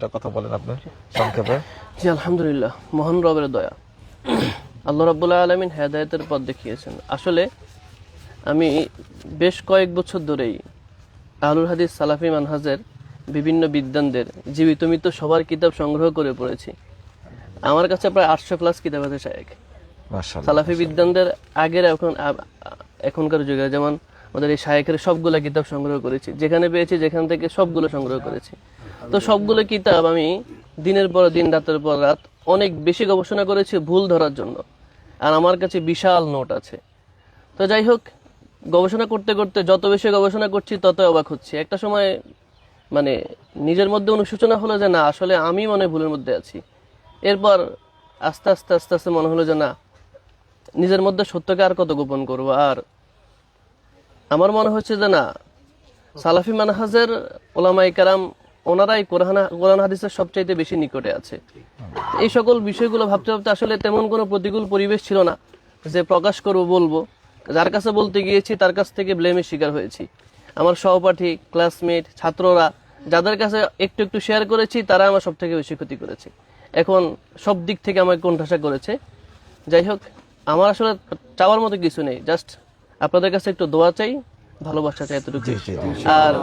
দুটো কথা বলেন আপনি সংক্ষেপে। জি আলহামদুলিল্লাহ, মহান রবের দয়া, আল্লাহ রাব্বুল আলামিন হেদায়েতের পথ দেখিয়েছেন। আসলে আমি বেশ কয়েক বছর ধরেই আহলুল হাদিস সালাফি মানহাজের বিভিন্ন বিদ্বানদের জীবিত মৃত সবার কিতাব সংগ্রহ করে পড়েছি। আমার কাছে প্রায় 800 প্লাস কিতাব আছে শায়েখ। মাশাআল্লাহ। সালাফি বিদ্বানদের আগের এখনকার যুগে যেমন আমাদের এই শায়েখের সবগুলো কিতাব সংগ্রহ করেছি, যেখানে পেয়েছি যেখান থেকে সবগুলো সংগ্রহ করেছি। তো সবগুলো কিতাব আমি দিনের পর দিন রাতের পর রাত অনেক বেশি গবেষণা করেছি ভুল ধরার জন্য, আর আমার কাছে বিশাল নোট আছে। তো যাই হোক, গবেষণা করতে করতে যত বেশি গবেষণা করছি তত অবাক হচ্ছি। একটা সময় মানে নিজের মধ্যে অনুশোচনা হলো যে না, আসলে আমি মনে হয় ভুলের মধ্যে আছি। এরপর আস্তে আস্তে আস্তে আস্তে মনে হলো যে না, নিজের মধ্যে সত্যকে আর কত গোপন করবো। আর আমার মনে হচ্ছে যে না, সালাফি মানহাজের ওলামায়ে কেরাম ওনারাই কোরআন হাদিসের সবচাইতে বেশি নিকটে আছে। এই সকল বিষয়গুলো ভাবতে ভাবতে আসলে তেমন কোনো প্রতিকূল পরিবেশ ছিল না যে প্রকাশ করব বলবো। যার কাছে বলতে গিয়েছি তার কাছ থেকে ব্লেমের শিকার হয়েছি। আমার সহপাঠী, ক্লাসমেট, ছাত্ররা যাদের কাছে একটু একটু শেয়ার করেছি তারা আমার সব থেকে বেশি ক্ষতি করেছে। এখন সব দিক থেকে আমাকে কোণঠাসা করেছে। যাই হোক, আমার আসলে চাওয়ার মতো কিছু নেই, জাস্ট আপনাদের কাছে একটু দোয়া চাই, ভালোবাসা চাই, এতটুকু। আর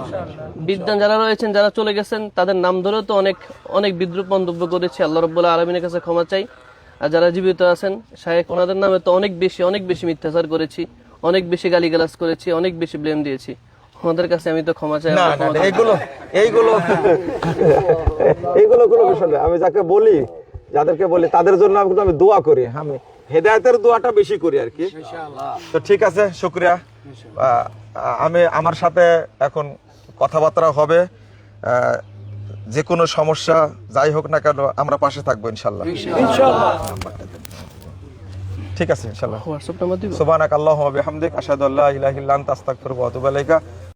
বিদ্বান যারা রয়েছেন, যারা চলে গেছেন, তাদের নাম ধরেও তো অনেক অনেক বিদ্রূপ মন্তব্য করেছি, আল্লাহ রাব্বুল আলামিনের কাছে ক্ষমা চাই। আর যারা জীবিত আছেন শায়েখ, ওনাদের নামে তো অনেক বেশি মিথ্যাচার করেছি, অনেক বেশি গালিগালাজ করেছি, অনেক বেশি ব্লেম দিয়েছি। ওনাদের কাছে আমি তো ক্ষমা চাই। এইগুলো এইগুলো এইগুলো কোনো বিষয় না। আমি যাদেরকে বলি তাদের জন্য আমি দোয়া করি, আমি হেদায়েতের দোয়াটা বেশি করি আর কি। তো ঠিক আছে, শুকরিয়া। আমার সাথে এখন কথাবার্তা হবে, যে কোনো সমস্যা যাই হোক না কেন আমরা পাশে থাকবো ইনশাআল্লাহ। ঠিক আছে ইনশাআল্লাহ। হোয়াটসঅ্যাপ নাম্বার দিব। সুবহানাক আল্লাহুম্মা ওয়া বিহামদিক আশহাদু আল্লা ইলাহা ইল্লা আনতা আস্তাগফিরুকা ওয়া আতুবু ইলাইকা।